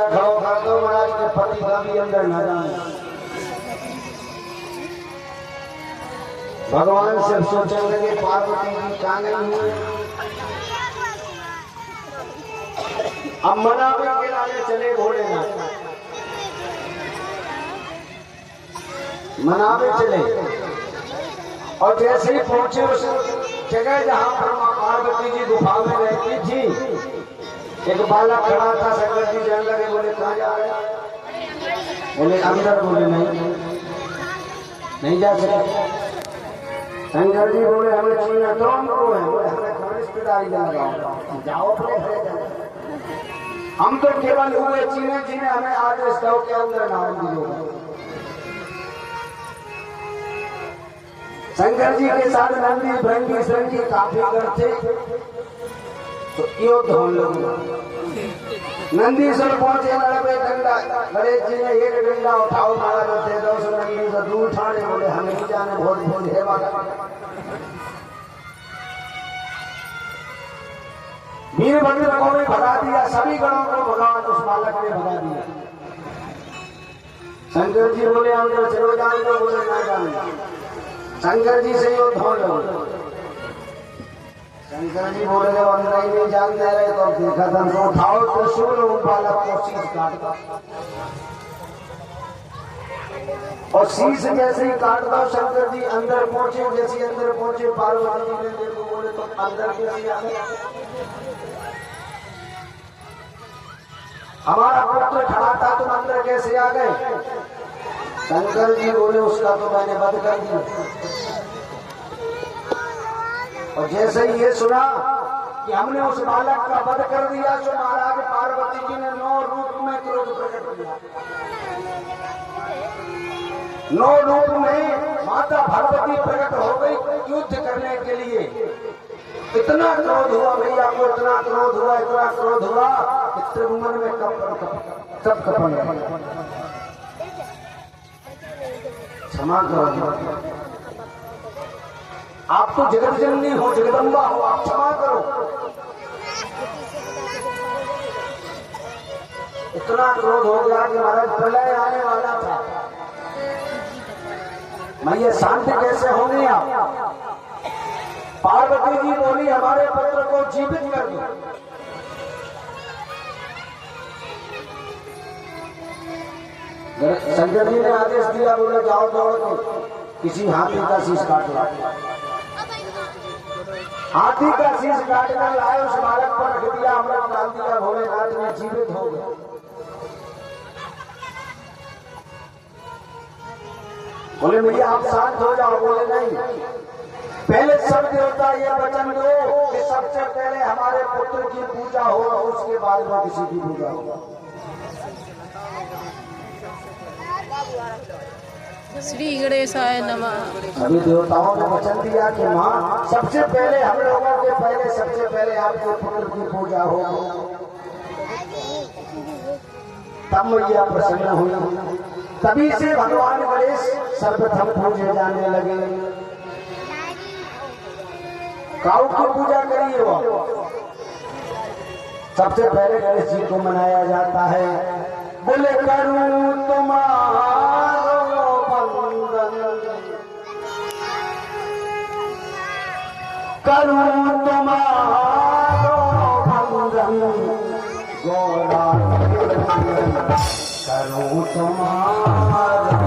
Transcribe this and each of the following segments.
खड़ो कर दो महाराज के पति का भी अंदर न जाए। भगवान से सोचने लगे पार्वती जी कहाँ गई हुई। अब मनावे के लाने चले भोलेनाथ, मनावे चले और जैसे ही पहुंचे उस जगह जहां पर मां पार्वती जी गुफा में रहती थी, एक बालक खड़ा था। शंकर जी जान लगे, बोले कहाँ जा रहे हैं? बोले अंदर। बोले नहीं जा सकते। शंकर जी बोले हमें चीना तो हमको है, बोले हमें रिश्तेदारी लगाओ, जाओ अपने घरे जाओ। हम तो केवल हुए चीने जिन्हें हमें आदेश दो के अंदर नाम दियो। शंकर जी के साथ नंदी भृंगी श्रृंगी काफी करते तो युद्ध होने लगा। नंदीश्वर पहुंचे, लड़े डंडा, गणेश जी ने एक डंडा उठाओ महाराज दे दो। नंदी से दूर उठाने, बोले हम नहीं जाने, भोज भोज है माता। वीरभद्र को भी भगा दिया, सभी गणों को भगवान उस बालक ने भगा दिया। शंकर जी बोले अंदर चलो जाएंगे, बोले ना जाएंगे। शंकर जी से युद्ध हो लगा। शंकर जी बोले जब अंदर ही नहीं जानते रहे तो देखा था तो उठाओ त्रिशूल उन बालक को शीश काटता और शीश जैसे ही काट दो। शंकर जी अंदर पहुंचे, जैसे अंदर पहुंचे पार्वती जी ने देखो, बोले तो अंदर कैसे आ गया? हमारा पुत्र खड़ा था, तुम अंदर कैसे आ गए? शंकर जी बोले उसका तो मैंने वध कर दिया। और जैसे ही ये सुना कि हमने उस बालक का वध कर दिया, तो महाराज पार्वती जी ने 9 रूप में क्रोध प्रकट किया। 9 रूप में माता भगवती प्रकट हो गई युद्ध करने के लिए। इतना क्रोध हुआ भैया को, इतना क्रोध हुआ, इतना क्रोध हुआ कि त्रिभुवन में सब कपन। क्षमा करो, आप तो जगत जननी हो, जगदम्बा हो, आप क्षमा करो। इतना क्रोध हो गया कि महाराज प्रलय आने वाला था, मैं ये शांत कैसे होंगे आप? पार्वती जी बोली हमारे पुत्र को जीवित कर दो। शंकर जी ने आदेश दिया, बोले जाओ दौड़ के किसी हाथी का शीश काट ला। हाथी का शीश काटकर लाए, उस बालक पर रख दिया, अमृत डाल दिया, भोलेनाथ में जीवित हो गया। बोले भैया आप शांत हो जाओ। बोले नहीं, पहले सब देवता ये वचन दो कि सबसे पहले हमारे पुत्र की पूजा हो, उसके बाद में किसी की पूजा होगा। श्री गणेशाय नमः। सभी देवताओं ने वचन दिया कि माँ सबसे पहले हम लोगों के पहले सबसे पहले आपके पुत्र की पूजा हो। तब मैया प्रसन्न हुई। तभी से भगवान गणेश सर्वप्रथम पूजे जाने लगे। काऊ की पूजा करिए, वो सबसे पहले गणेश जी को मनाया जाता है। बोले करूं तुम्हारो वंदन, करूं तुम्हारो वंदन, गौरा करूं तुम्हारो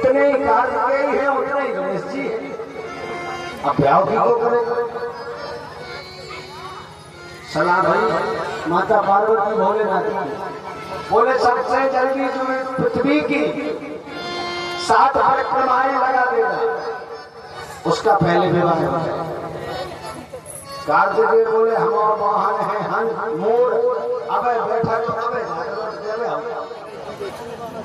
जितने ही कार्तिकेय हैं उतने ही गणेश जी हैं। अब ब्याह भी को करे सलाह भाई माता पार्वती भोलेनाथ की बोले सबसे जल्दी जो पृथ्वी की 7 परिक्रमाएं लगा देगा उसका पहले विवाह हो जाए। कार्तिकेय बोले हम वाहन है हन मोर अब बैठा तो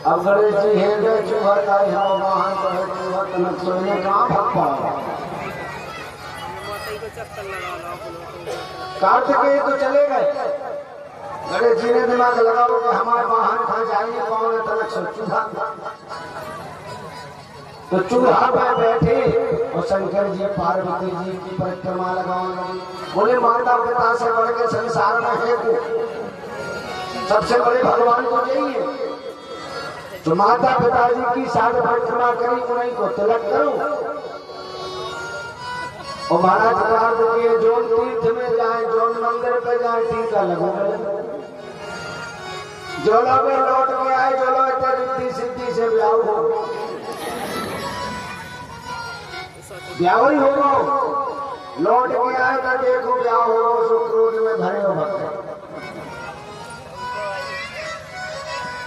अब गणेश जी है गए चूहा का हम वाहन पर चूहा तनक सोने कहाँ भाग पाओ। कार्तिकेय तो चले गए गणेश जी ने दिमाग लगाओ कि हमारे वाहन कहाँ जाएंगे कौन है तनक सो चूहा। तो चूहा पे बैठे और शंकर जी पार्वती जी की परिक्रमा लगाओ। बोले माता पिता से बढ़ के संसार में है सबसे बड़े भगवान को चाहिए। तो माता पिताजी की 7 परिक्रमा करी उन्हीं को तिलक करो और महाराज कार्तिकेय जोन तीर्थ में जाए जोन मंदिर पे जाए टीका लगो जो लोग लौट के आए जो लोग रिद्धि सिद्धि से ब्याह हो ब्याह ही होगा लौट के आए तो देखो ब्याह हो क्रोध में भरे हो भक्त।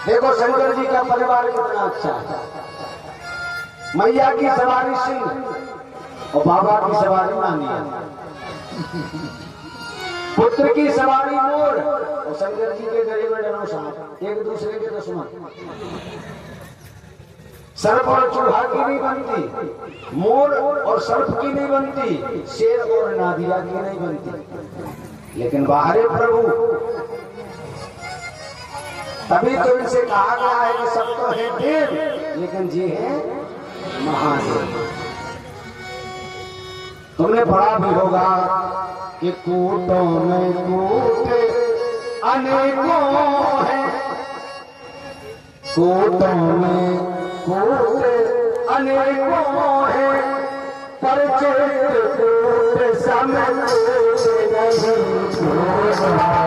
देखो शंकर जी का परिवार कितना अच्छा है। मैया की सवारी सिंह और बाबा की सवारी मानिया पुत्र की सवारी मोर और शंकर जी के गले में डरो सांप एक दूसरे के दुश्मन। सर्प और चूहा की नहीं बनती मोर और सर्प की नहीं बनती शेर और नादिया की नहीं बनती लेकिन बाहरे प्रभु तभी तो इनसे कहा गया है कि सब तो है देव लेकिन जी है महादेव। तुमने पढ़ा भी होगा कि कूटों में कूट अनेकों है कूटों में कूट अनेकों है पर चित कूट समझ नहीं।